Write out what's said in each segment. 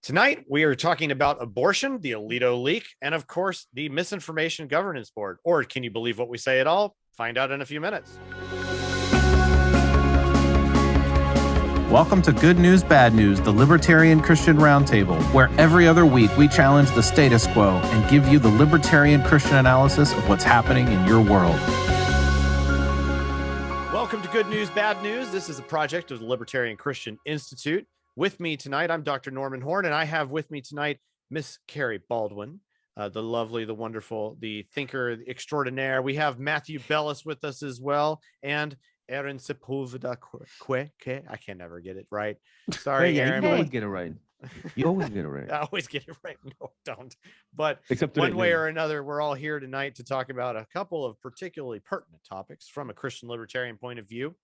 Tonight, we are talking about abortion, the Alito leak, and of course, the Misinformation Governance Board. Or can you believe what we say at all? Find out in a few minutes. Welcome to Good News, Bad News, the Libertarian Christian Roundtable, where every other week we challenge the status quo and give you the libertarian Christian analysis of what's happening in your world. Welcome to Good News, Bad News. This is a project of the Libertarian Christian Institute. With me tonight, I'm Dr. Norman Horn, and I have with me tonight Miss Carrie Baldwin, the lovely, the wonderful, the thinker extraordinaire. We have Matthew Bellis with us as well, and Aaron Sepulveda. I can never get it right. Sorry, Aaron. You always get it right. You always get it right. I always get it right. No, don't. But except one way or another, we're all here tonight to talk about a couple of particularly pertinent topics from a Christian libertarian point of view.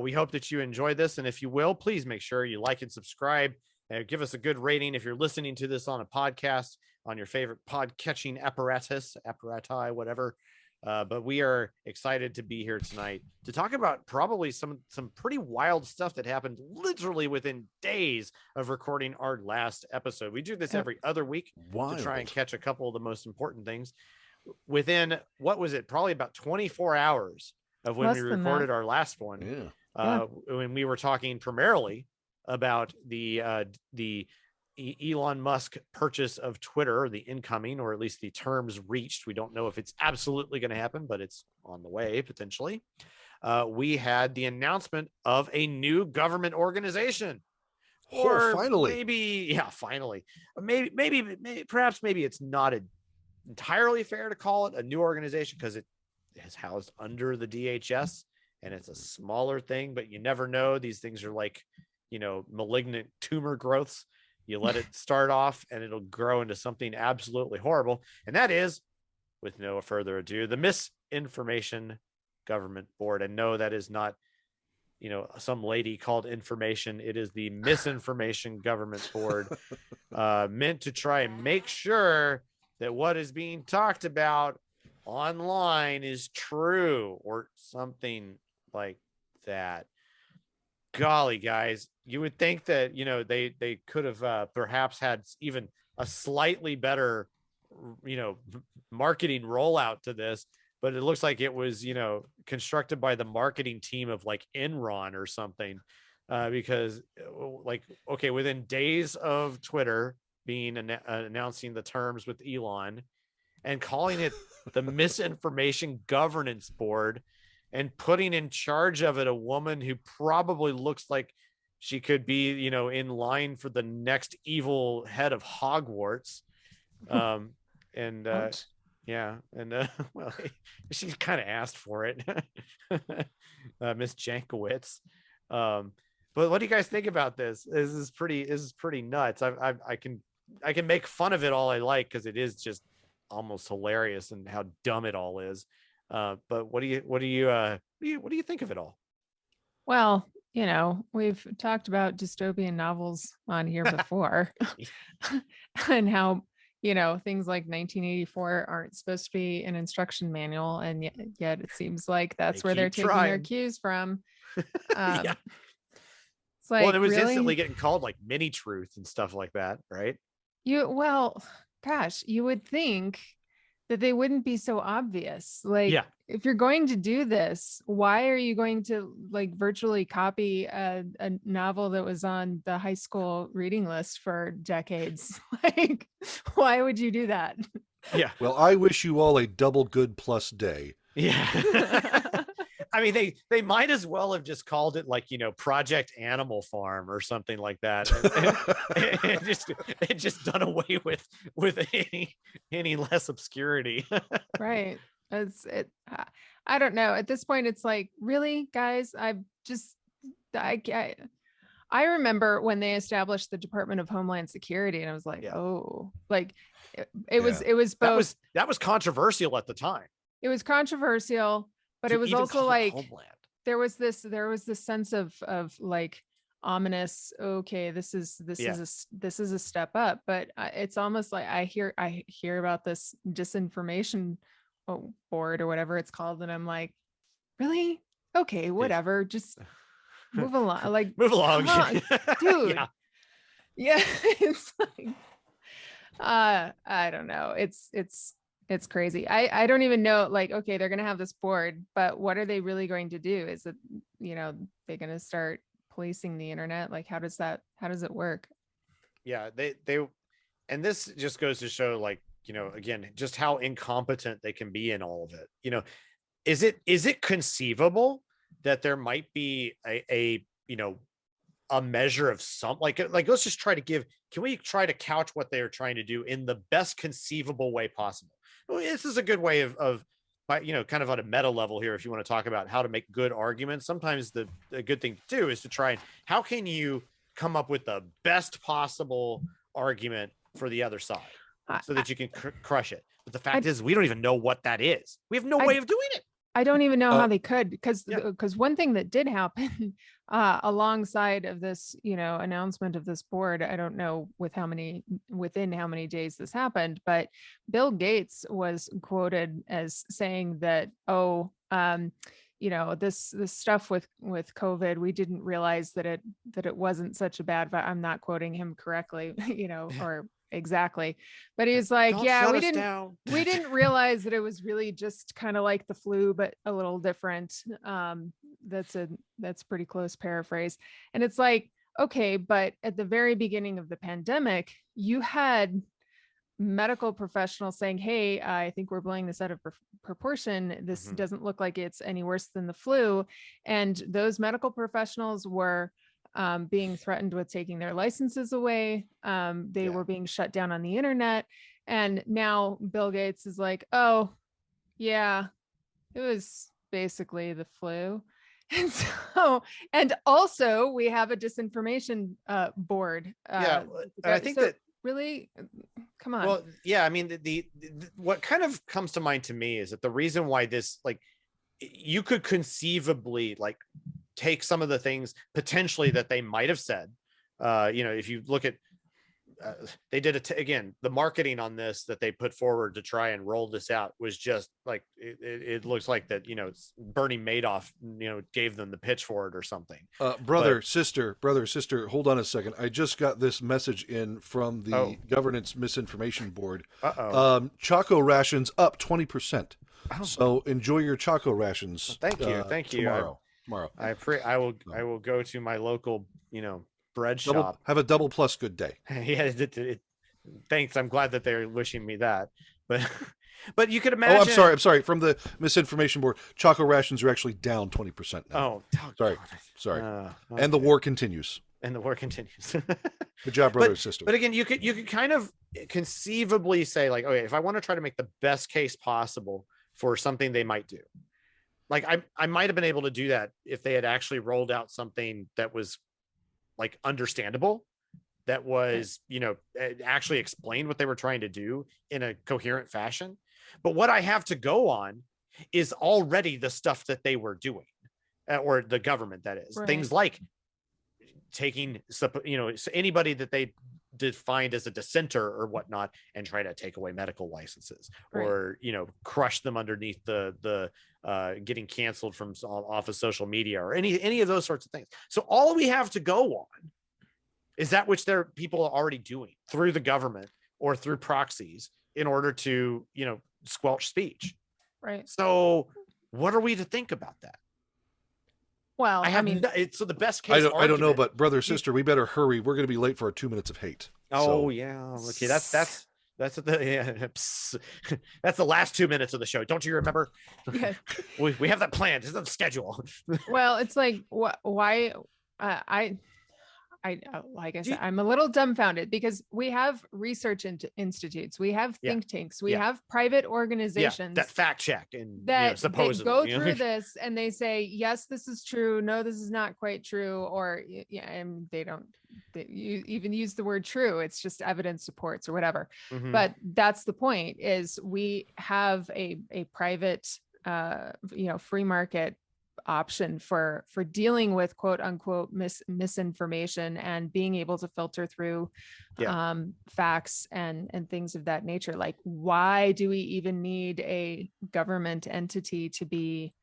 We hope that you enjoy this. And if you will, please make sure you like and subscribe and give us a good rating. If you're listening to this on a podcast, on your favorite pod-catching apparati, whatever. But we are excited to be here tonight to talk about probably some pretty wild stuff that happened literally within days of recording our last episode. We do this every other week to try and catch a couple of the most important things. Within, what was it? Probably about 24 hours of when we recorded our last one. Yeah. When we were talking primarily about the Elon Musk purchase of Twitter, or the incoming, or at least the terms reached. We don't know if it's absolutely going to happen, but it's on the way potentially. We had the announcement of a new government organization. Or finally. Finally. Perhaps it's not entirely fair to call it a new organization because it is housed under the DHS. And it's a smaller thing, but you never know. These things are like, malignant tumor growths. You let it start off and it'll grow into something absolutely horrible. And that is, with no further ado, the Misinformation Government Board. And no, that is not, some lady called information. It is the Misinformation Government Board, meant to try and make sure that what is being talked about online is true or something like that. Golly, guys, you would think that they could have perhaps had even a slightly better marketing rollout to this, but it looks like it was constructed by the marketing team of like Enron or something, because within days of Twitter being announcing the terms with Elon and calling it the Misinformation Governance Board, and putting in charge of it a woman who probably looks like she could be, in line for the next evil head of Hogwarts. Well, she kind of asked for it, Miss Jankowicz. But what do you guys think about this? This is pretty nuts. I can make fun of it all I like, because it is just almost hilarious and how dumb it all is. But what do you think of it all? Well, we've talked about dystopian novels on here before, and how, things like 1984 aren't supposed to be an instruction manual. And yet it seems like that's where they're taking their cues from. Yeah. It's like, well, it was instantly getting called like mini truth and stuff like that, right? You would think that they wouldn't be so obvious. Like, if you're going to do this, why are you going to like virtually copy a novel that was on the high school reading list for decades? Like, why would you do that? Yeah. Well, I wish you all a double good plus day. Yeah. I mean, they might as well have just called it like, Project Animal Farm or something like that. And just done away with any less obscurity. Right. I don't know. At this point, it's like, really, guys, I remember when they established the Department of Homeland Security, and I was like, it was both. That was controversial at the time. It was controversial. But it was also like Homeland. there was this sense of like ominous. Okay, this is a step up. But it's almost like I hear about this disinformation board or whatever it's called, and I'm like, really? Okay, whatever. Just move along. Like, move along, dude. Yeah, it's like, I don't know. It's crazy. I don't even know, like, okay, they're going to have this board, but what are they really going to do? Is it, they're going to start policing the internet? Like, how does it work? Yeah, and this just goes to show, like, again, just how incompetent they can be in all of it. Is it conceivable that there might be a measure of some, like let's just can we try to couch what they are trying to do in the best conceivable way possible? Well, this is a good way of kind of on a meta level here, if you want to talk about how to make good arguments. Sometimes the good thing to do is to try and how can you come up with the best possible argument for the other side so that you can crush it. But the fact is, we don't even know what that is. We have no way of doing it. I don't even know how they could, because one thing that did happen alongside of this, announcement of this board, I don't know within how many days this happened, but Bill Gates was quoted as saying that, this stuff with COVID, we didn't realize that it wasn't such a bad, I'm not quoting him correctly, or exactly, but he's like, we didn't realize that it was really just kind of like the flu, but a little different. That's pretty close paraphrase. And it's like, okay, but at the very beginning of the pandemic, you had medical professionals saying, hey, I think we're blowing this out of proportion. This doesn't look like it's any worse than the flu. And those medical professionals were being threatened with taking their licenses away. They were being shut down on the internet. And now Bill Gates is like, oh, yeah, it was basically the flu. And also we have a disinformation board. I think that really, come on. Well, yeah, I mean, the what kind of comes to mind to me is that the reason why this, like, you could conceivably like take some of the things potentially that they might have said, if you look at they did it again, the marketing on this that they put forward to try and roll this out was just like it looks like that Bernie Madoff gave them the pitch for it or something. Brother, sister, hold on a second. I just got this message in from the Governance Misinformation Board. Choco rations up 20%. So enjoy your Choco rations. Thank you. Tomorrow. I will go to my local bread shop. Have a double plus good day. Yeah, thanks. I'm glad that they're wishing me that. But you could imagine. Oh, I'm sorry. From the Misinformation Board, Choco rations are actually down 20% now. Sorry. Okay. And the war continues. Good job, brother and sister. But again, you could kind of conceivably say, like, okay, if I want to try to make the best case possible for something they might do, like I might have been able to do that if they had actually rolled out something that was like understandable, that was, actually explained what they were trying to do in a coherent fashion. But what I have to go on is already the stuff that they were doing, or the government, that is. Right. Things like taking, anybody that they defined as a dissenter or whatnot and try to take away medical licenses, right, or, crush them underneath the getting canceled from off of social media, or any of those sorts of things. So all we have to go on is that which their people are already doing through the government or through proxies in order to, squelch speech. Right. So what are we to think about that? Well, so the best case. I don't know, but brother, sister, we better hurry. We're going to be late for our 2 minutes of hate. Yeah. Okay. That's that's the last 2 minutes of the show. Don't you remember? Yeah. we have that planned. It's on the schedule. Well, it's like, why? Like I said, I'm a little dumbfounded because we have research institutes, we have think tanks, we have private organizations that fact check and that supposedly go through this and they say, yes, this is true. No, this is not quite true. Or and you even use the word true. It's just evidence supports or whatever. Mm-hmm. But that's the point, is we have a private, free market option for dealing with quote unquote misinformation and being able to filter through facts and things of that nature. Like, why do we even need a government entity to be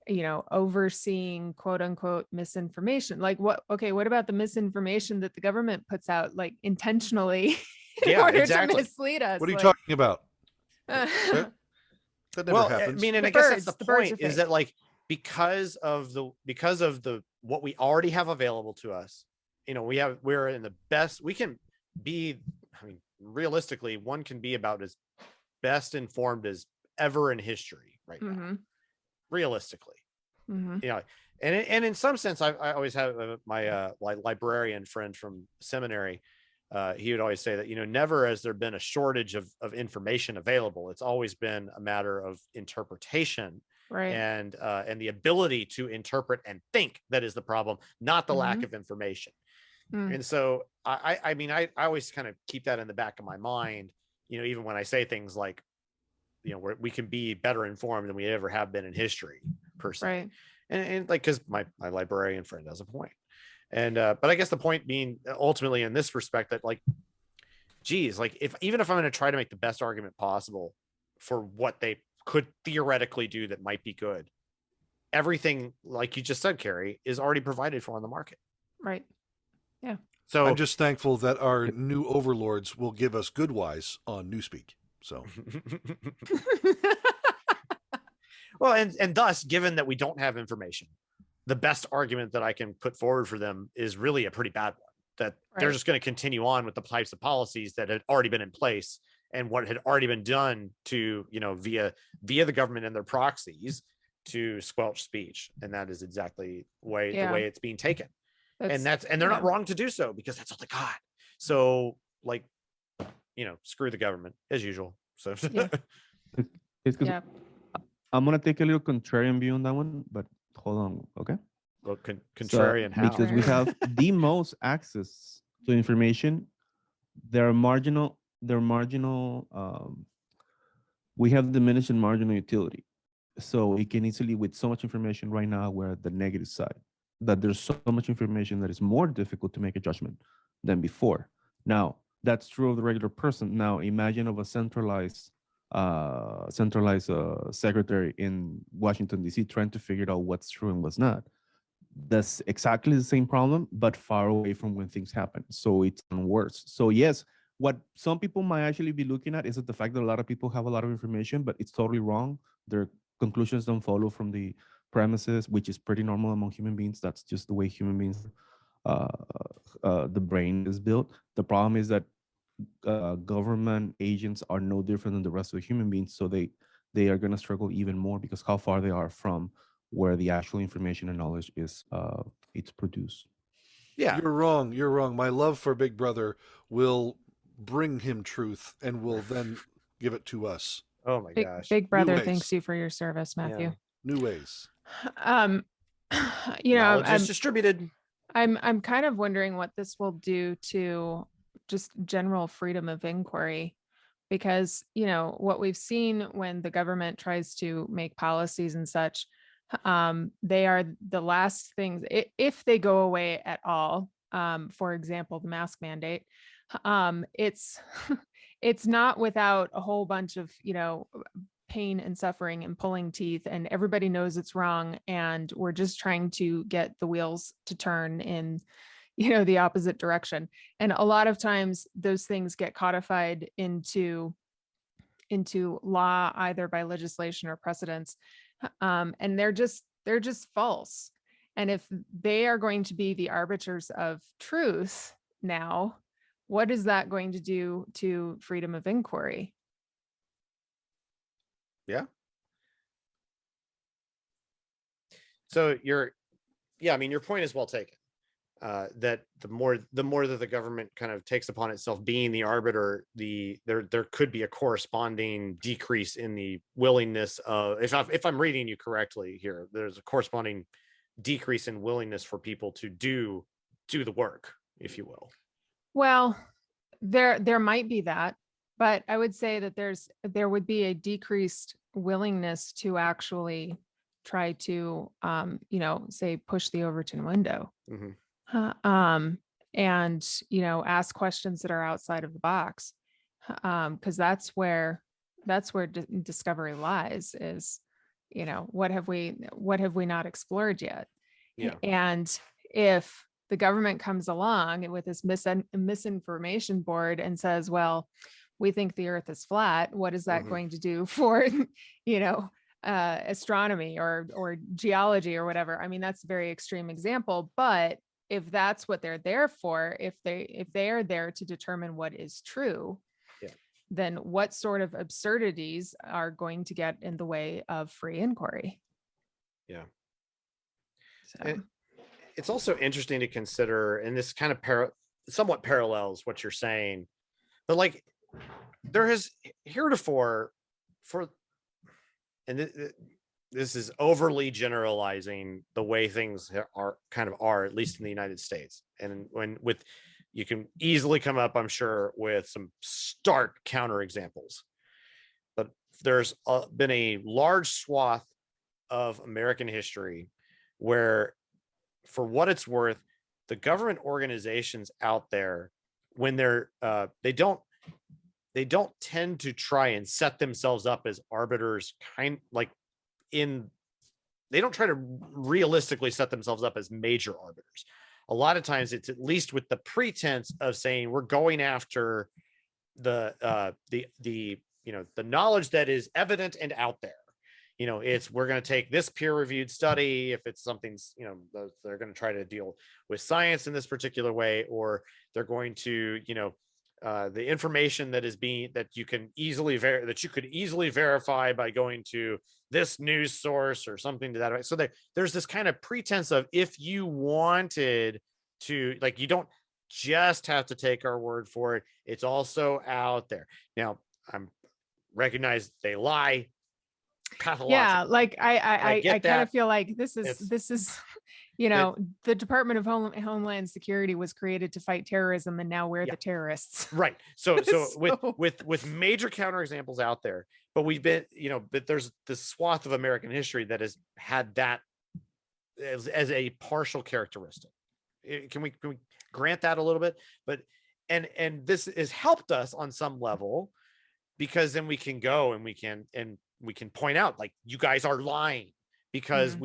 overseeing quote unquote misinformation. Like what about the misinformation that the government puts out, like intentionally in order to mislead us? What are you talking about? That never happens. I mean, and I guess that's the point, is that like, because of the what we already have available to us, we're in the best we can be. I mean, realistically, one can be about as best informed as ever in history right now, realistically. And in some sense, I always have my librarian friend from seminary. He would always say that, never has there been a shortage of information available. It's always been a matter of interpretation, right? And the ability to interpret and think that is the problem, not the lack of information. And so I mean, I always kind of keep that in the back of my mind, even when I say things like, we can be better informed than we ever have been in history, per se. Right. And like, because my librarian friend has a point. And but I guess the point being, ultimately, in this respect, that like, geez, like even if I'm going to try to make the best argument possible for what they could theoretically do that might be good, everything, like you just said, Carrie, is already provided for on the market. Right. Yeah. So I'm just thankful that our new overlords will give us good wise on Newspeak. So well, and thus, given that we don't have information, the best argument that I can put forward for them is really a pretty bad one, that they're just going to continue on with the types of policies that had already been in place and what had already been done to, via the government and their proxies, to squelch speech. And that is exactly the way it's being taken. And they're not wrong to do so, because that's all they got. So like, screw the government as usual. So I'm going to take a little contrarian view on that one, but hold on. Okay. Well, contrarian how? Because we have the most access to information. They're marginal. We have diminished in marginal utility. So we can easily, with so much information right now, we're at the negative side, that there's so much information that is more difficult to make a judgment than before. Now, that's true of the regular person. Now, imagine of a centralized secretary in Washington, D.C. trying to figure out what's true and what's not. That's exactly the same problem, but far away from when things happen. So it's worse. So yes, what some people might actually be looking at is that the fact that a lot of people have a lot of information, but it's totally wrong. Their conclusions don't follow from the premises, which is pretty normal among human beings. That's just the way human beings, the brain is built. The problem is that government agents are no different than the rest of the human beings. So they are going to struggle even more, because how far they are from where the actual information and knowledge is it's produced. Yeah, you're wrong. My love for Big Brother will bring him truth and will then give it to us. Oh my gosh. Big Brother thanks you for your service, Matthew. Yeah. New ways. Knowledge is distributed. I'm kind of wondering what this will do to just general freedom of inquiry, because what we've seen when the government tries to make policies and such, they are the last things, if they go away at all. For example, the mask mandate, it's not without a whole bunch of pain and suffering and pulling teeth, and everybody knows it's wrong, and we're just trying to get the wheels to turn in the opposite direction. And a lot of times those things get codified into law, either by legislation or precedents, and they're just false. And if they are going to be the arbiters of truth now, what is that going to do to freedom of inquiry? Yeah. So your point is well taken. That the more that the government kind of takes upon itself being the arbiter, there could be a corresponding decrease in the willingness of, if I'm reading you correctly here, there's a corresponding decrease in willingness for people to do the work, if you will. Well, there might be that, but I would say that there would be a decreased willingness to actually try to say push the Overton window. And ask questions that are outside of the box, because that's where discovery lies, is what have we not explored yet? Yeah. And if the government comes along with this misinformation board and says, well, we think the earth is flat, what is that going to do for, astronomy or geology or whatever? I mean, that's a very extreme example, but if that's what they're there for, if they are there to determine what is true, then what sort of absurdities are going to get in the way of free inquiry? Yeah. So. It's also interesting to consider, and this kind of somewhat parallels what you're saying, but like there has heretofore and this is overly generalizing the way things are, at least in the United States. And you can easily come up, I'm sure, with some stark counterexamples, but there's been a large swath of American history where, for what it's worth, the government organizations out there, when they don't tend to try and set themselves up as arbiters, they don't try to realistically set themselves up as major arbiters. A lot of times it's at least with the pretense of saying we're going after the knowledge that is evident and out there. We're going to take this peer-reviewed study. If it's something, they're going to try to deal with science in this particular way, or they're going to, the information that you could easily verify by going to this news source or something to that effect. So there's this kind of pretense of, if you wanted to, you don't just have to take our word for it. It's also out there. Now, I'm recognize they lie. Yeah, I kind of feel like this is the Department of Homeland Security was created to fight terrorism, and now we're the terrorists. Right. So with major counterexamples out there, but we've been, but there's this swath of American history that has had that as a partial characteristic. Can we grant that a little bit? But and this has helped us on some level, because then we can go and we can point out, like, you guys are lying, because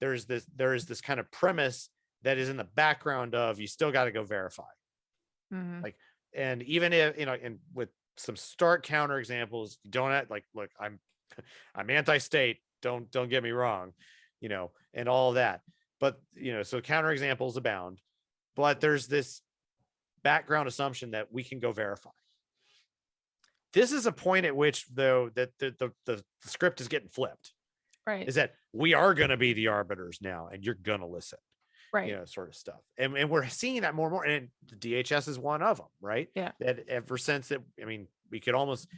there is this kind of premise that is in the background of, you still got to go verify. And even if, and with some stark counterexamples, you don't have, look, I'm anti-state, don't get me wrong, and all that. But, so counterexamples abound, but there's this background assumption that we can go verify. This is a point at which, though, that the script is getting flipped. Right. Is that we are going to be the arbiters now, and you're going to listen. Right. Sort of stuff. And we're seeing that more and more. And the DHS is one of them, right? Yeah. That ever since that, we could almost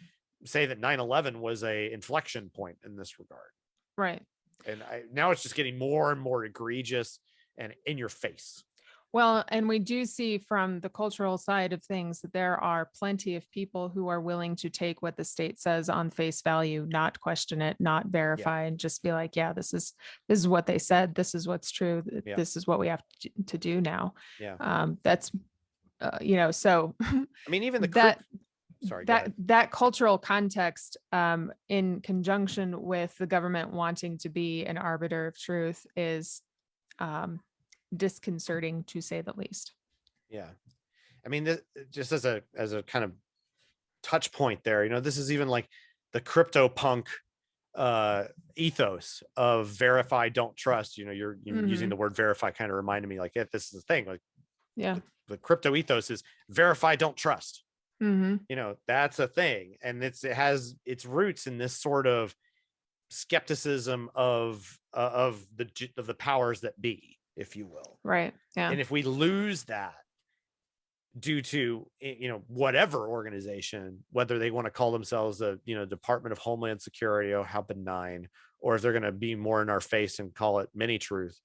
say that 9/11 was a inflection point in this regard. Right. And now it's just getting more and more egregious and in your face. Well, and we do see from the cultural side of things that there are plenty of people who are willing to take what the state says on face value, not question it, not verify, and just be like, yeah, this is what they said. This is what's true. This is what we have to do now. Yeah. That's, so. Even that cultural context, in conjunction with the government wanting to be an arbiter of truth, is disconcerting, to say the least. Yeah. Just as a kind of touch point there, this is even like the crypto punk ethos of verify, don't trust. You're using the word verify kind of reminded me, like, if this is the thing, like, the crypto ethos is verify, don't trust. That's a thing, and it has its roots in this sort of skepticism of the powers that be, if you will. Right. Yeah. And if we lose that due to, whatever organization, whether they want to call themselves a, Department of Homeland Security, or how benign, or if they're going to be more in our face and call it mini truth,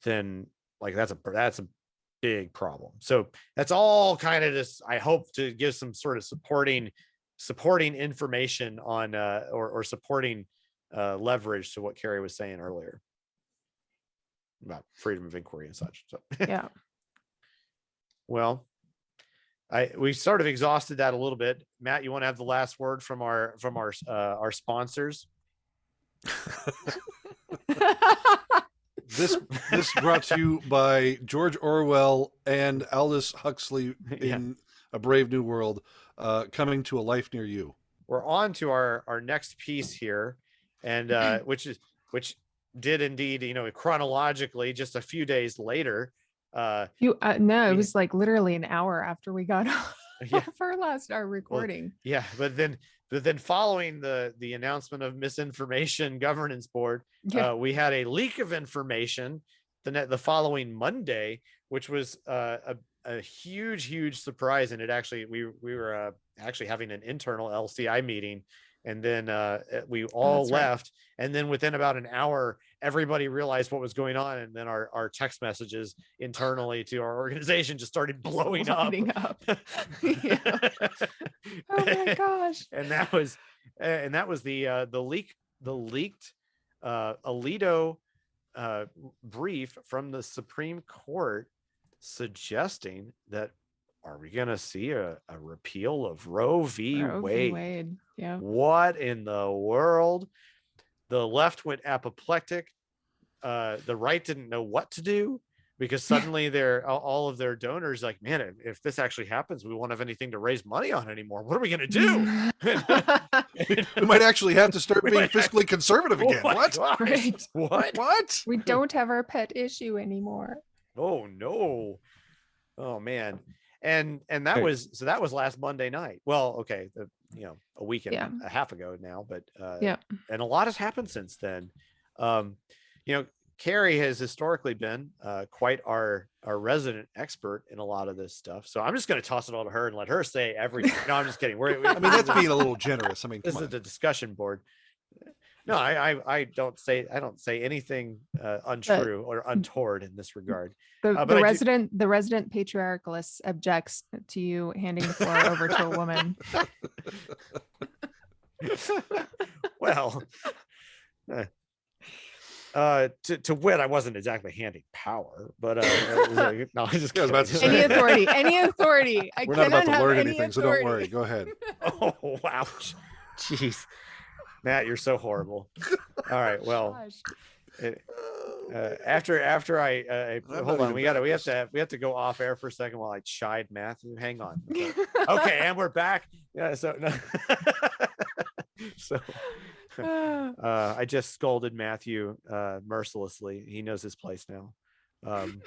then that's a big problem. So that's all kind of just, I hope to give some sort of supporting information on, or supporting leverage to what Carrie was saying earlier about freedom of inquiry and such. So yeah. Well, we sort of exhausted that a little bit. Matt, you want to have the last word from our sponsors? This brought to you by George Orwell and Aldous Huxley in A Brave New World, coming to a life near you. We're on to our next piece here, and which did indeed, chronologically just a few days later. It was like literally an hour after we got off our recording. Well, but then following the announcement of Misinformation Governance Board, we had a leak of information the following Monday, which was a huge surprise. And it actually, we were actually having an internal LCI meeting, and then we all left. Right. And then within about an hour, everybody realized what was going on. And then our text messages internally to our organization just started blowing up. Oh my gosh. And that was the leaked Alito brief from the Supreme Court suggesting that, are we going to see a repeal of Roe v. Wade? Yeah. What in the world? The left went apoplectic. The right didn't know what to do, because suddenly all of their donors like, man, if this actually happens, we won't have anything to raise money on anymore. What are we going to do? We might actually have to start being fiscally conservative again. What? Right. What? We don't have our pet issue anymore. Oh no. Oh man. And that was last Monday night. Well, okay, a week and a half ago now, but and a lot has happened since then. Carrie has historically been quite our resident expert in a lot of this stuff. So I'm just going to toss it all to her and let her say everything. No, I'm just kidding. That's being a little generous. I mean, this is the discussion board. No, I don't say anything untrue or untoward in this regard. The resident patriarchalist objects to you handing the floor over to a woman. Well, to wit, I wasn't exactly handing power, but no, I just was about to say. Any authority. We're not about to learn anything, so don't worry. Go ahead. Oh wow, jeez. Matt, you're so horrible. All right, well, after I hold on, we have to go off air for a second while I chide Matthew. Hang on. Okay, and we're back. Yeah, so no. I just scolded Matthew mercilessly. He knows his place now.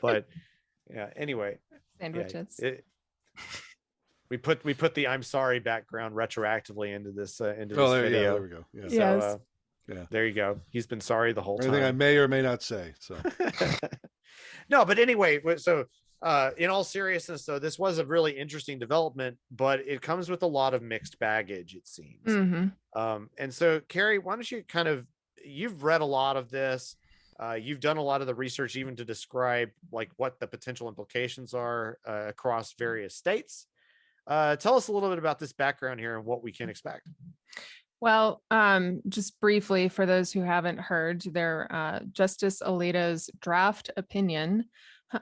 But yeah, anyway, sandwiches. We put the "I'm sorry" background retroactively into this video. Yeah, there we go. Yeah. So there you go. He's been sorry the whole time. Anything I may or may not say. So no, but anyway, so in all seriousness, so this was a really interesting development, but it comes with a lot of mixed baggage, it seems. Mm-hmm. And so, Carrie, why don't you you've read a lot of this. You've done a lot of the research even to describe like what the potential implications are across various states. Tell us a little bit about this background here and what we can expect. Well, just briefly, for those who haven't heard, Justice Alito's draft opinion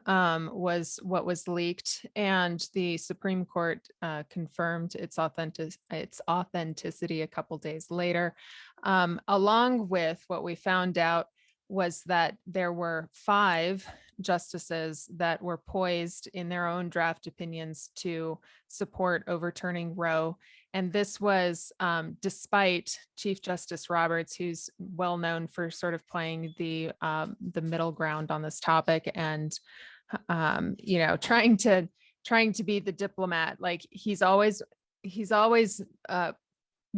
was what was leaked, and the Supreme Court confirmed its authenticity a couple days later. Along with what we found out was that there were 5 justices that were poised in their own draft opinions to support overturning Roe. And this was despite Chief Justice Roberts, who's well known for sort of playing the middle ground on this topic, and trying to be the diplomat. Like he's always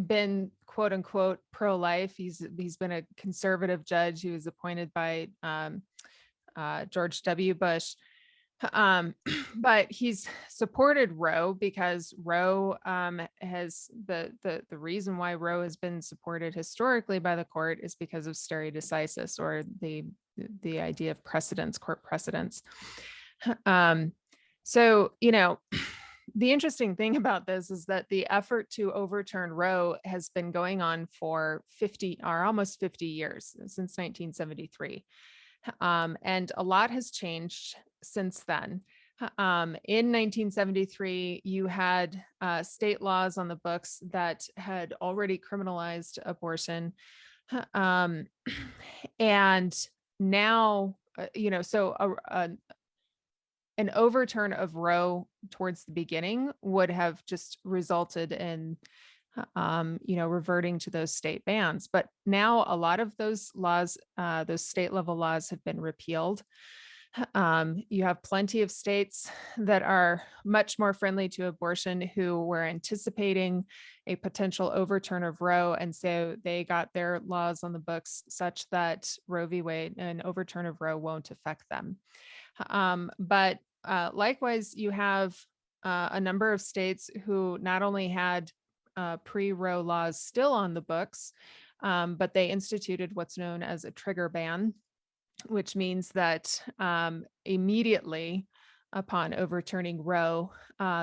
been quote unquote pro-life. He's been a conservative judge who was appointed by George W. Bush. But he's supported Roe because Roe has the reason why Roe has been supported historically by the court is because of stare decisis, or the idea of precedents, court precedents. So, the interesting thing about this is that the effort to overturn Roe has been going on for almost 50 years, since 1973. And a lot has changed since then. In 1973, you had state laws on the books that had already criminalized abortion. And now, so an overturn of Roe towards the beginning would have just resulted in, reverting to those state bans. But now a lot of those laws, those state level laws have been repealed. You have plenty of states that are much more friendly to abortion who were anticipating a potential overturn of Roe. And so they got their laws on the books such that Roe v. Wade, an overturn of Roe, won't affect them. But likewise, you have a number of states who not only had pre-Roe laws still on the books, but they instituted what's known as a trigger ban, which means that immediately upon overturning Roe,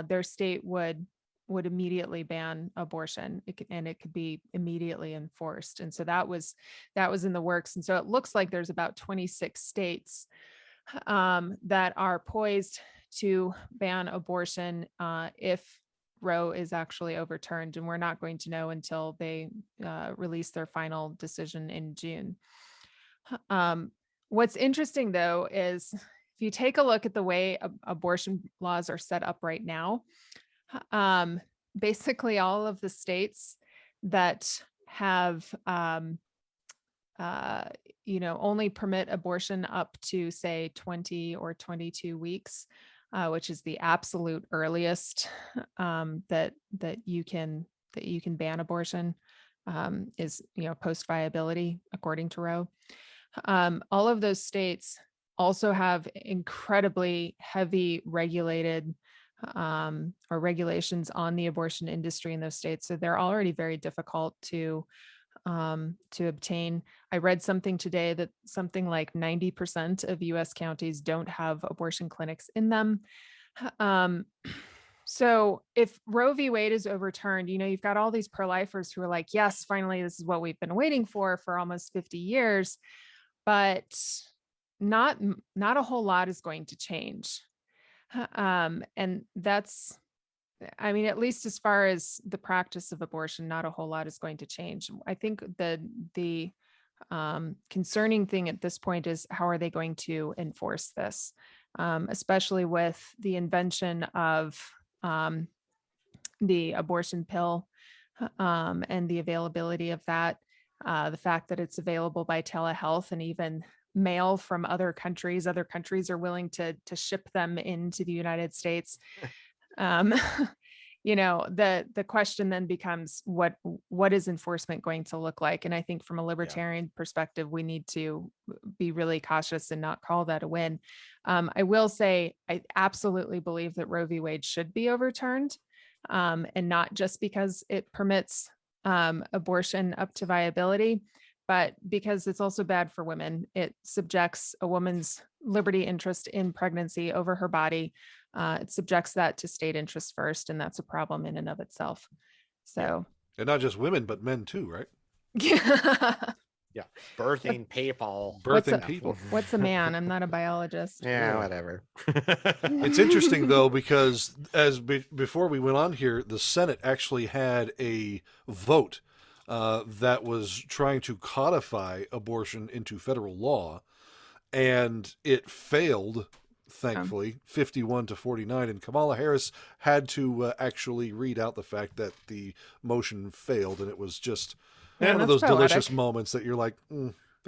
their state would immediately ban abortion. It could be immediately enforced. And so that was in the works. And so it looks like there's about 26 states that are poised to ban abortion if Roe is actually overturned. And we're not going to know until they release their final decision in June. What's interesting, though, is if you take a look at the way abortion laws are set up right now, basically all of the states that have, only permit abortion up to, say, 20 or 22 weeks, which is the absolute earliest that you can ban abortion, is post viability according to Roe. All of those states also have incredibly heavy regulated or regulations on the abortion industry in those states. So they're already very difficult to obtain. I read something today that something like 90% of US counties don't have abortion clinics in them. So if Roe v. Wade is overturned, you've got all these pro-lifers who are like, yes, finally, this is what we've been waiting for almost 50 years. But not a whole lot is going to change. And that's, at least as far as the practice of abortion, not a whole lot is going to change. I think the concerning thing at this point is how are they going to enforce this, especially with the invention of the abortion pill and the availability of that. The fact that it's available by telehealth and even mail from other countries are willing to ship them into the United States. The question then becomes what is enforcement going to look like? And I think from a libertarian perspective, we need to be really cautious and not call that a win. I will say, I absolutely believe that Roe v. Wade should be overturned, and not just because it permits abortion up to viability, but because it's also bad for women. It subjects a woman's liberty interest in pregnancy over her body. It subjects that to state interest first, and that's a problem in and of itself. So, and not just women, but men too, right? Yeah, birthing people. What's a man? I'm not a biologist. Yeah, whatever. It's interesting though, because before we went on here, the Senate actually had a vote that was trying to codify abortion into federal law, and it failed. Thankfully, 51-49, and Kamala Harris had to actually read out the fact that the motion failed, and it was just one of those delicious moments that you're like,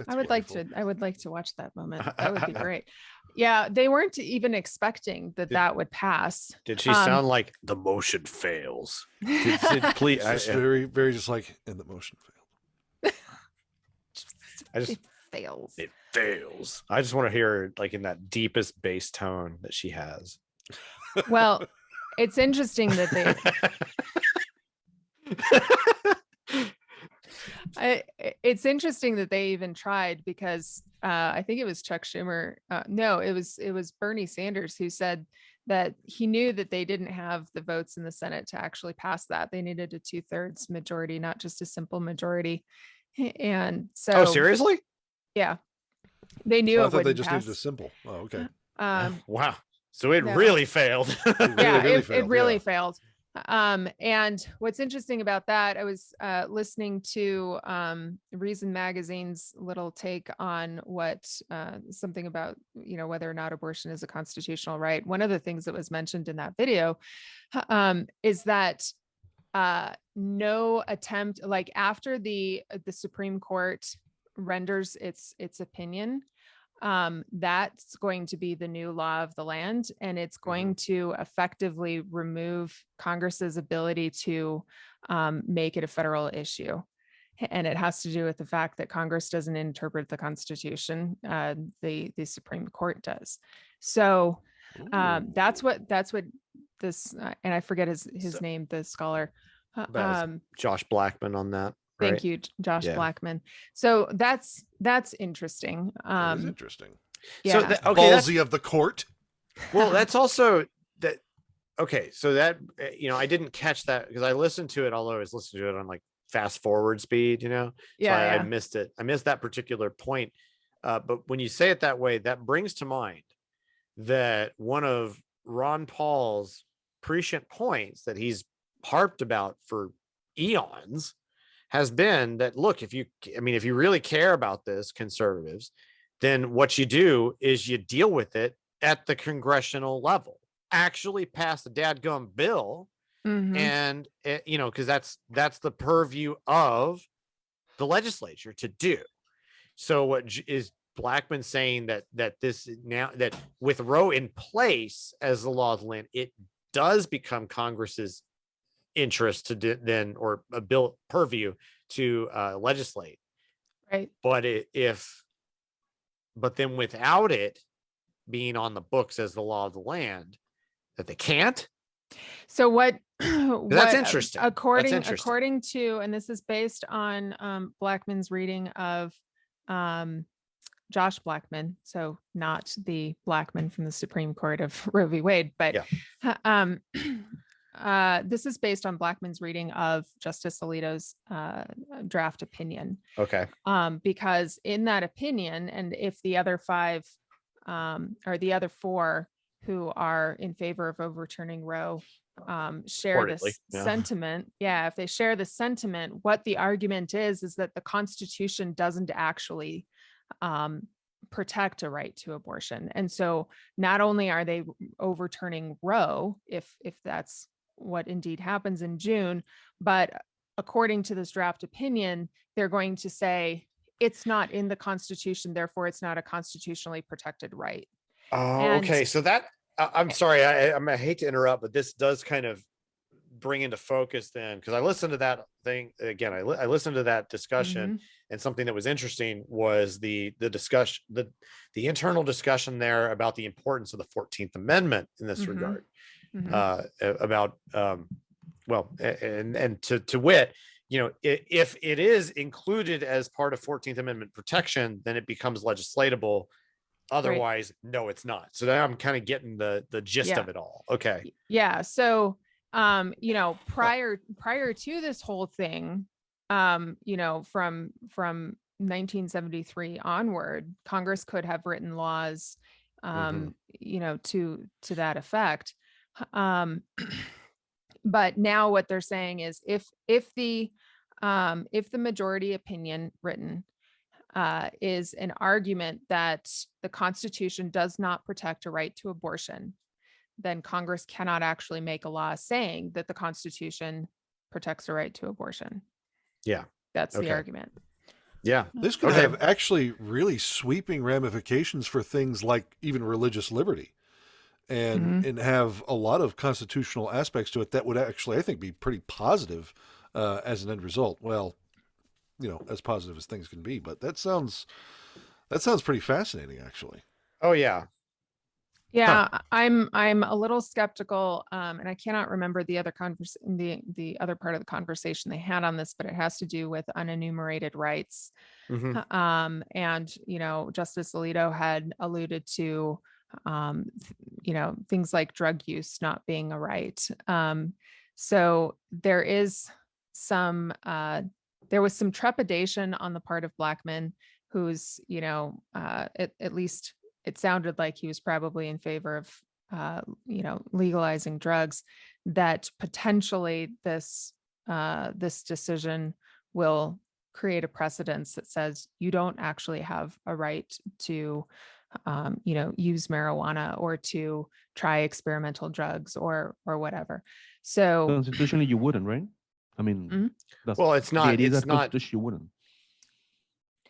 I would like to watch that moment. That would be great. Yeah, they weren't even expecting that would pass. Did she sound like the motion fails? Please, just very, very just like, and the motion failed. It fails. It fails. I just want to hear like in that deepest bass tone that she has. Well, it's interesting that it's interesting that they even tried, because I think it was Chuck Schumer. No, it was Bernie Sanders who said that he knew that they didn't have the votes in the Senate to actually pass that. They needed a 2/3 majority, not just a simple majority. And so, oh, seriously? Yeah, they knew. I thought they just needed a simple. Oh, okay. Wow. So it really failed. It really failed. And what's interesting about that, I was listening to Reason Magazine's little take on what something about, whether or not abortion is a constitutional right. One of the things that was mentioned in that video is that no attempt, like after the Supreme Court renders its opinion, that's going to be the new law of the land, and it's going to effectively remove Congress's ability to make it a federal issue. And it has to do with the fact that Congress doesn't interpret the Constitution, the Supreme Court does. So that's what this, and I forget his name, the scholar. Josh Blackman on that. Thank right? you, Josh Blackman. So that's interesting. That is interesting. Yeah. So ballsy of the court. Well, that's also that. Okay, so that I didn't catch that because I listened to it, although I was listening to it on like fast forward speed. So I missed it. I missed that particular point. But when you say it that way, that brings to mind that one of Ron Paul's prescient points that he's harped about for eons has been that, look, if you really care about this, conservatives, then what you do is you deal with it at the congressional level, actually pass the dadgum bill. And because that's the purview of the legislature to do. So what is Blackman saying that this now that with Roe in place as the law of the land, it does become Congress's interest to then, or a bill purview to legislate, right? But then without it being on the books as the law of the land, that they can't. So what that's interesting. According to, and this is based on Blackman's reading of Josh Blackman, so not the Blackman from the Supreme Court of Roe v. Wade, but this is based on Blackman's reading of Justice Alito's draft opinion. Okay. Because in that opinion, and if the other five or the other four who are in favor of overturning Roe share this sentiment, if they share the sentiment, what the argument is that the Constitution doesn't actually protect a right to abortion. And so not only are they overturning Roe, if that's what indeed happens in June, but according to this draft opinion, they're going to say it's not in the Constitution, therefore it's not a constitutionally protected right. Okay. So that, I'm sorry, I hate to interrupt, but this does kind of bring into focus then, because I listened to that thing again. I listened to that discussion, and something that was interesting was the discussion, the internal discussion there about the importance of the 14th Amendment in this regard. About and to wit, if it is included as part of 14th Amendment protection, then it becomes legislatable. Otherwise, no, it's not. So now I'm kind of getting the gist of it all. Okay. Yeah. So prior to this whole thing, from 1973 onward, Congress could have written laws to that effect. But now what they're saying is if the majority opinion written is an argument that the Constitution does not protect a right to abortion, then Congress cannot actually make a law saying that the Constitution protects a right to abortion. Yeah. That's the argument. Yeah. This could have actually really sweeping ramifications for things like even religious liberty, and have a lot of constitutional aspects to it that would actually, I think, be pretty positive as an end result. Well, as positive as things can be, but that sounds pretty fascinating, actually. Oh yeah. Yeah, I'm a little skeptical, and I cannot remember the other the other part of the conversation they had on this, but it has to do with unenumerated rights. And Justice Alito had alluded to things like drug use not being a right. So there was some trepidation on the part of Blackman, who's at least it sounded like he was probably in favor legalizing drugs, that potentially this decision will create a precedence that says you don't actually have a right to use marijuana or to try experimental drugs or whatever. So constitutionally you wouldn't, right? I mean, well, it's not. It's not. You wouldn't.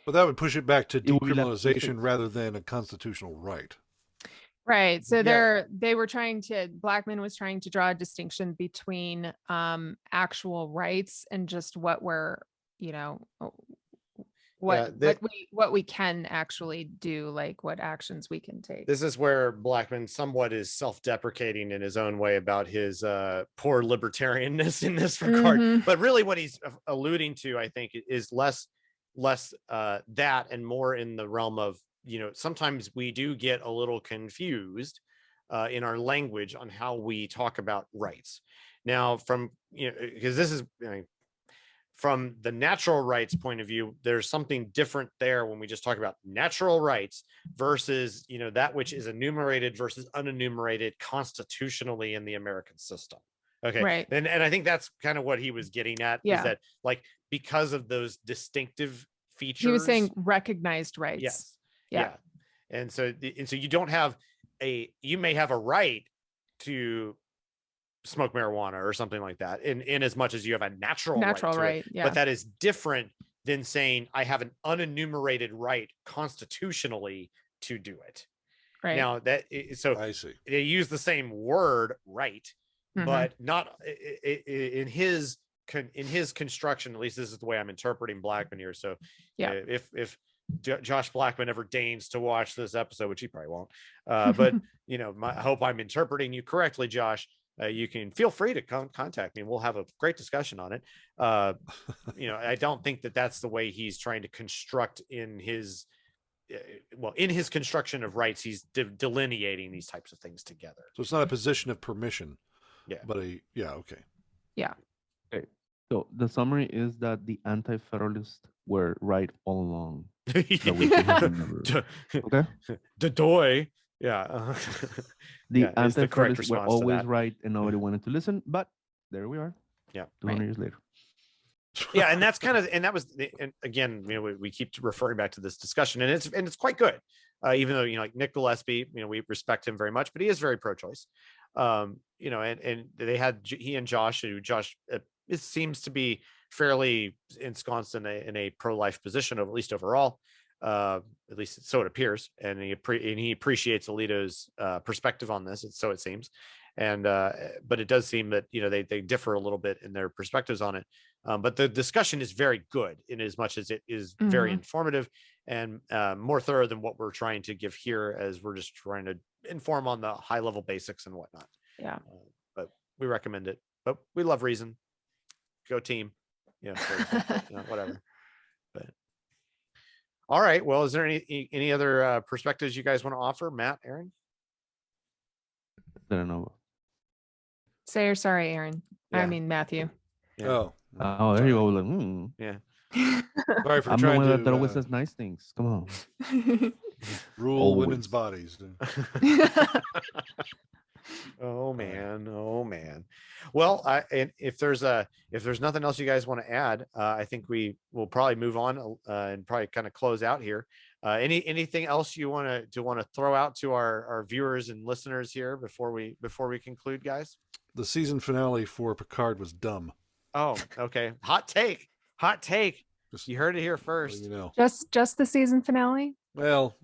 But that would push it back to decriminalization rather than a constitutional right. Right. So Blackmun was trying to draw a distinction between actual rights and just what we're, what we can actually do, like what actions we can take. This is where Blackmun somewhat is self-deprecating in his own way about his poor libertarianness in this regard. But really what he's alluding to, I think, is less that and more in the realm of, sometimes we do get a little confused in our language on how we talk about rights. Now, because this is, from the natural rights point of view, there's something different there when we just talk about natural rights versus, that which is enumerated versus unenumerated constitutionally in the American system. Okay. Right. And I think that's kind of what he was getting at, is that, like, because of those distinctive features. He was saying recognized rights. Yes. Yeah. And so you don't have you may have a right to smoke marijuana or something like that in as much as you have a natural right. Yeah. But that is different than saying I have an unenumerated right constitutionally to do it. Right. Now so I see. They use the same word, right, but not in his construction. At least this is the way I'm interpreting Blackmun here. So if Josh Blackmun ever deigns to watch this episode, which he probably won't, but I hope I'm interpreting you correctly, Josh. You can feel free to contact me. We'll have a great discussion on it. I don't think that that's the way he's trying to construct in his construction of rights. He's delineating these types of things together. So it's not a position of permission. Yeah. But okay. Yeah. Okay. So the summary is that the anti-federalists were right all along. Okay. The doy. Yeah. The anti-federalists were always right and nobody wanted to listen, but there we are. Yeah. 200 years later. Yeah, and that's and again, we keep referring back to this discussion, and it's quite good. Even though, like Nick Gillespie, we respect him very much, but he is very pro-choice. And they had he and Josh, it seems to be fairly ensconced in a pro-life position, at least overall. At least so it appears, and he appreciates Alito's perspective on this. So it seems, and but it does seem that they differ a little bit in their perspectives on it. But the discussion is very good in as much as it is very informative and more thorough than what we're trying to give here, as we're just trying to inform on the high level basics and whatnot. Yeah. But we recommend it. But we love reason. Go team. Whatever. But all right. Well, is there any other perspectives you guys want to offer, Matt, Aaron? I don't know. Say you're sorry, Aaron. Yeah. I mean Matthew. Yeah. Oh, there you go. Yeah. Sorry for I'm trying the one to that always says nice things. Come on. Rule Always. Women's bodies. Oh man. Well, and if there's nothing else you guys want to add, I think we will probably move on and probably kind of close out here. Anything else you want to throw out to our viewers and listeners here before we conclude, guys? The season finale for Picard was dumb. Oh, okay. Hot take. You heard it here first. Just the season finale. Well,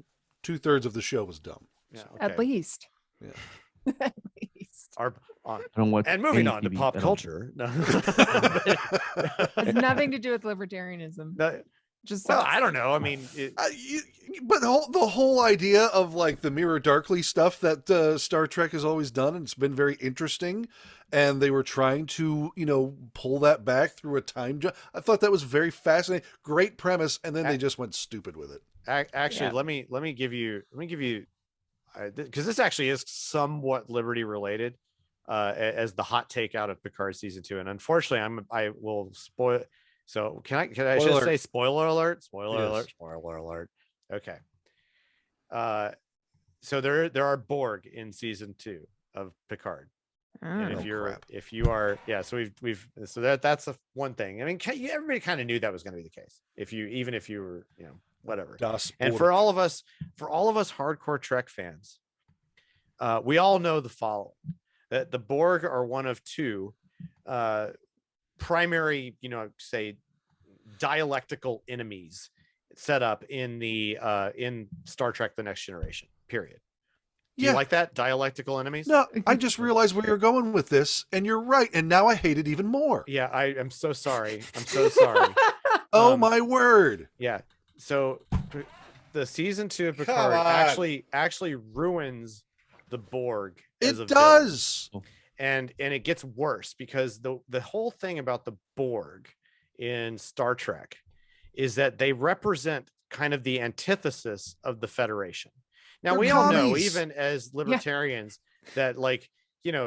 2/3 of the show was dumb. Yeah. Okay. At least. Yeah. At least. And moving on to pop culture. No. Has nothing to do with libertarianism. No. I don't know. I mean, but the whole idea of like the Mirror Darkly stuff that Star Trek has always done, and it's been very interesting. And they were trying to, pull that back through a time jump. I thought that was very fascinating. Great premise, and then they just went stupid with it. Actually, yeah. let me give you because this actually is somewhat liberty related as the hot take out of Picard season 2, and unfortunately I will spoil. So can I just say spoiler alert? Spoiler alert. Okay. So there are Borg in season 2 of Picard. And if you are, so that's one thing. I mean, everybody kind of knew that was going to be the case. If you were, whatever. And for all of us hardcore Trek fans, we all know the following: that the Borg are one of 2 primary, say, dialectical enemies set up in the in Star Trek: The Next Generation. Period. Do you like that? Dialectical enemies? No, I just realized where you're going with this, and you're right. And now I hate it even more. Yeah, I am so sorry. I'm so sorry. Oh my word. Yeah. So the season 2 of Picard actually ruins the Borg. It does. And it gets worse because the whole thing about the Borg in Star Trek is that they represent kind of the antithesis of the Federation. Now, we all know, even as libertarians, that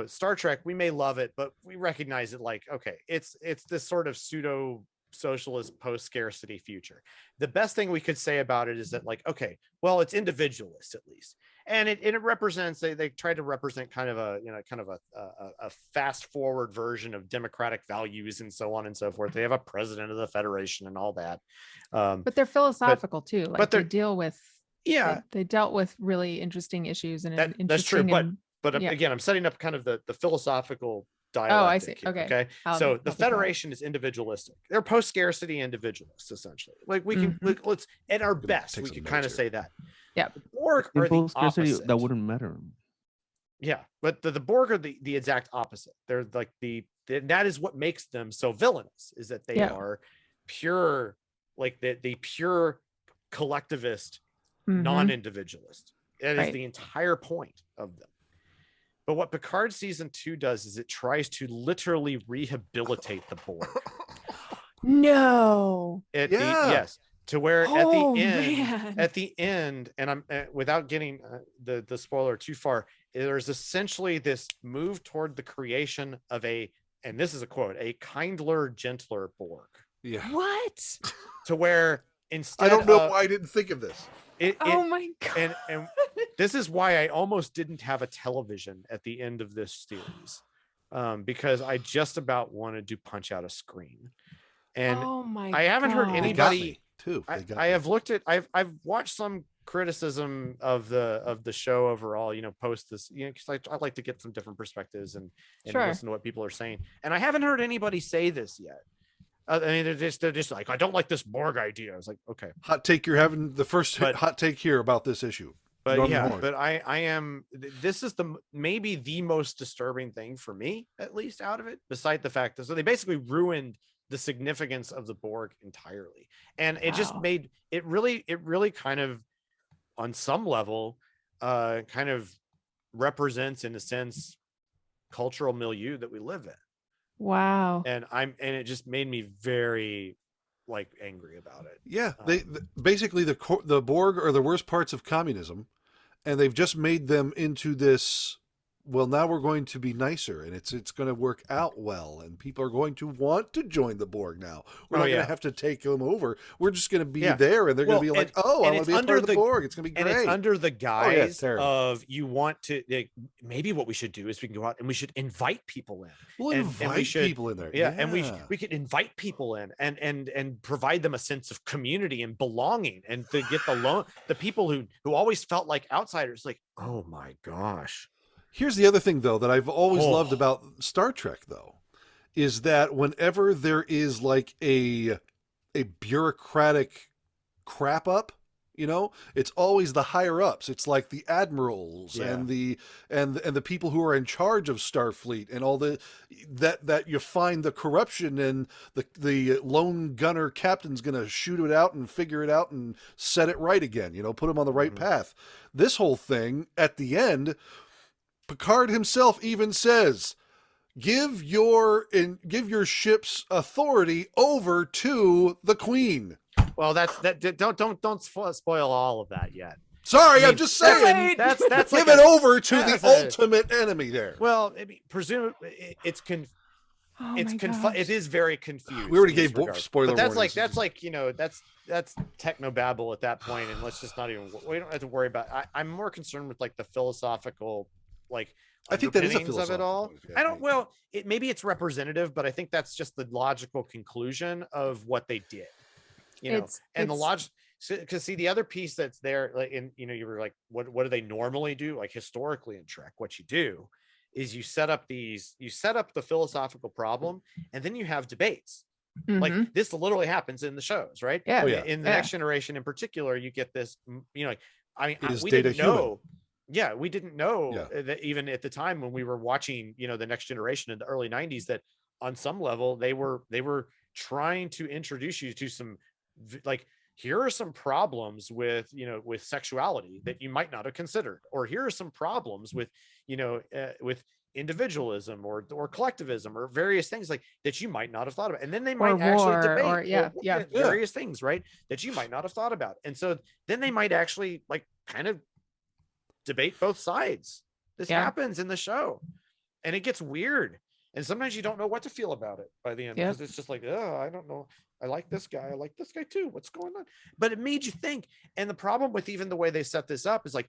Star Trek, we may love it, but we recognize it okay, it's this sort of pseudo socialist post-scarcity future. The best thing we could say about it is that okay, well, it's individualist at least. And it represents, they try to represent kind of a fast forward version of democratic values and so on and so forth. They have a president of the Federation and all that. But they're philosophical too. But they deal with, yeah, they dealt with really interesting issues. And that's true. But again, I'm setting up kind of the philosophical dialectic. Oh, I see. Here, okay. So the Federation is individualistic. They're post-scarcity individualists, essentially. We can let's at our best we can kind of say that. Yeah. The Borg are the opposite. That wouldn't matter. Yeah, but the Borg are the exact opposite. They're that is what makes them so villainous, is that they are pure, the pure collectivist, non-individualist. That is the entire point of them. But what Picard season 2 does is it tries to literally rehabilitate the Borg. No. Yes. To where at the end, and I'm without getting the spoiler too far, there's essentially this move toward the creation of and this is a quote, a kindler, gentler Borg. Yeah. What? To where instead, I don't know why I didn't think of this. Oh my God. And this is why I almost didn't have a television at the end of this series, because I just about wanted to punch out a screen. And I haven't heard anybody. I've watched some criticism of the show overall, post this, because I like to get some different perspectives and listen to what people are saying. And I haven't heard anybody say this yet. I mean, they're just like, I don't like this Borg idea. I was like, okay. Hot take. You're having the first hot take here about this issue. But but I am, this is maybe the most disturbing thing for me, at least out of it, beside the fact that, so they basically ruined the significance of the Borg entirely. And it just made it really kind of, on some level, kind of represents, in a sense, cultural milieu that we live in. Wow. And it just made me very angry about it. Yeah. Basically the Borg are the worst parts of communism, and they've just made them into this, well, now we're going to be nicer, and it's going to work out well, and people are going to want to join the Borg now. We're not going to have to take them over. We're just going to be there, and they're going to be like, I want to be a part of the Borg. It's going to be great. And it's under the guise of, you want to, maybe what we should do is we can go out and we should invite people in. We'll invite people in there. Yeah, and we could invite people in and provide them a sense of community and belonging, and to get the people who always felt like outsiders, oh my gosh. Here's the other thing, though, that I've always loved about Star Trek, though, is that whenever there is a bureaucratic crap up, it's always the higher ups. It's like the admirals and the people who are in charge of Starfleet, and all that you find the corruption, and the lone gunner captain's going to shoot it out and figure it out and set it right again, put him on the right path. This whole thing at the end, Picard himself even says, give your ship's authority over to the Queen. Well, don't spoil all of that yet. Sorry, I'm just saying. That's give it over to the ultimate enemy there. Well, presumably it's it is very confused. We already gave spoiler but that's warnings. like that's technobabble at that point, and let's just not even, we don't have to worry about. I'm more concerned with like the philosophical, like, I think that is a of it all. I don't. Well, maybe it's representative, but I think that's just the logical conclusion of what they did. The logic. Because see, the other piece that's there, like, you were like, what do they normally do? Like historically in Trek, what you do is you set up the philosophical problem, and then you have debates. Mm-hmm. Like this literally happens in the shows, right? Yeah. In the Next Generation in particular, you get this. We didn't know. Yeah, we didn't know that even at the time when we were watching, the Next Generation in the early 90s, that on some level they were trying to introduce you to some, like, here are some problems with sexuality that you might not have considered, or here are some problems with with individualism or collectivism or various things like that you might not have thought about. And then they might actually debate various things, right, that you might not have thought about. And so then they might actually like kind of debate both sides. This happens in the show, and it gets weird. And sometimes you don't know what to feel about it by the end, because it's just like, oh, I don't know. I like this guy. I like this guy too. What's going on? But it made you think. And the problem with even the way they set this up is like,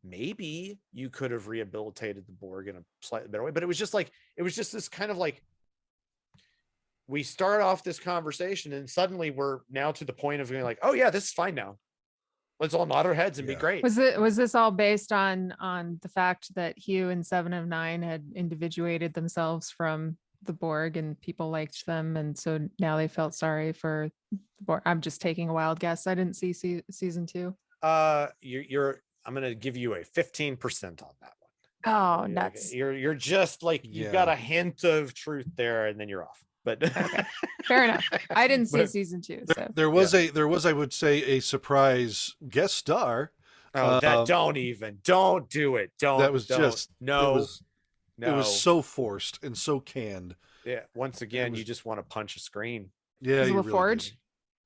maybe you could have rehabilitated the Borg in a slightly better way. But it was just this kind of like, we start off this conversation and suddenly we're now to the point of being like, oh yeah, this is fine now. Let's all nod our heads and be great. Was this all based on the fact that Hugh and Seven of Nine had individuated themselves from the Borg and people liked them, and so now they felt sorry for the Borg? I'm just taking a wild guess. I didn't see season 2. I'm going to give you a 15% on that one. Oh, nuts. You're just like, you've got a hint of truth there, and then you're off. But okay. Fair enough. I didn't see season 2. So there was, I would say, a surprise guest star. Oh, don't do it. It was so forced and so canned. Yeah. Once again, you just want to punch a screen. Yeah. Is it LaForge?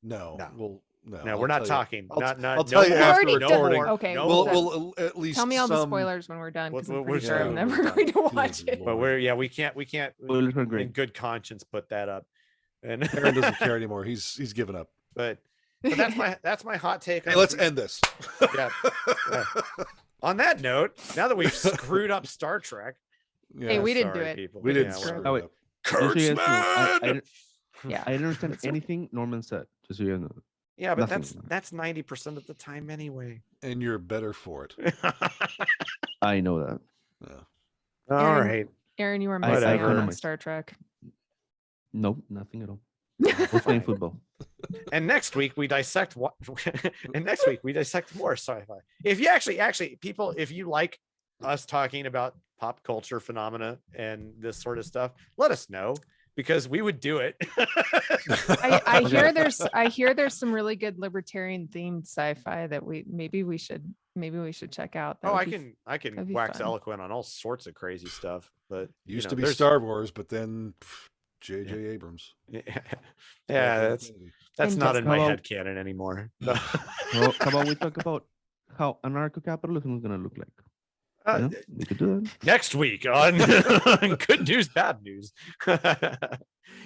No. Well, no, we're not talking. I'll tell you after recording. Okay. We'll at least tell me all the spoilers when we're done, because I'm pretty sure I'm never going to watch it. But we can't in good conscience put that up. And Aaron doesn't care anymore. He's given up. But that's my hot take. Hey, let's end this. Yeah. On that note, now that we've screwed up Star Trek. Hey, we didn't do it. People. We didn't screw it up. Kurtzman! I didn't understand anything Norman said. Just so you know. Yeah, but that's 90% of the time anyway. And you're better for it. I know that. Yeah. All right. Aaron, you were missing out on Star Trek. Nope, nothing at all. We're playing football. And next week we dissect more sci-fi. If you actually people, if you like us talking about pop culture phenomena and this sort of stuff, let us know, because we would do it. I hear there's some really good libertarian themed sci-fi that maybe we should check out. I can wax eloquent on all sorts of crazy stuff, but used to be Star Wars, but then J.J. Abrams. Yeah, that's not in my head canon anymore. Well, how about we talk about how anarcho-capitalism is going to look like? We could do that next week on Good News, Bad News.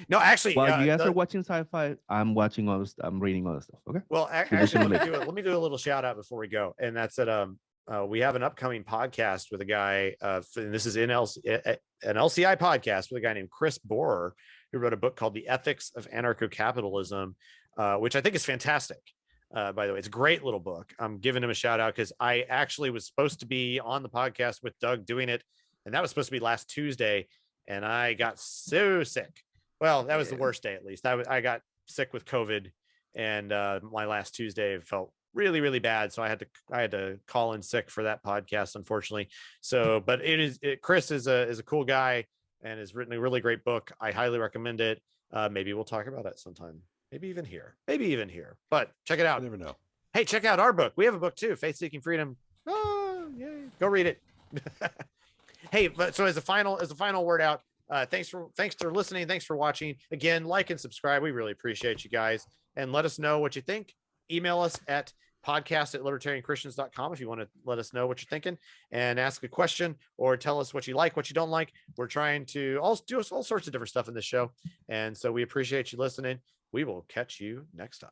No, actually, while you guys are watching sci-fi, I'm watching all this. I'm reading all this stuff. Okay. Well, actually, let me do a little shout out before we go, and that's that. We have an upcoming podcast with a guy. And this is an LCI podcast with a guy named Chris Borer, who wrote a book called The Ethics of Anarcho-Capitalism, which I think is fantastic. By the way, it's a great little book. I'm giving him a shout out because I actually was supposed to be on the podcast with Doug doing it, and that was supposed to be last Tuesday, and I got so sick. Well, that was the worst day, at least. I got sick with COVID, and my last Tuesday felt really, really bad, so I had to call in sick for that podcast, unfortunately. So, but Chris is a cool guy and has written a really great book. I highly recommend it. Maybe we'll talk about it sometime. Maybe even here. But check it out. You never know. Hey, check out our book. We have a book too, Faith Seeking Freedom. Oh, yay. Go read it. Hey, but so as a final word out, thanks for listening. Thanks for watching. Again, like and subscribe. We really appreciate you guys. And let us know what you think. Email us at podcast@libertarianchristians.com if you want to let us know what you're thinking and ask a question or tell us what you like, what you don't like. We're trying to do all sorts of different stuff in this show. And so we appreciate you listening. We will catch you next time.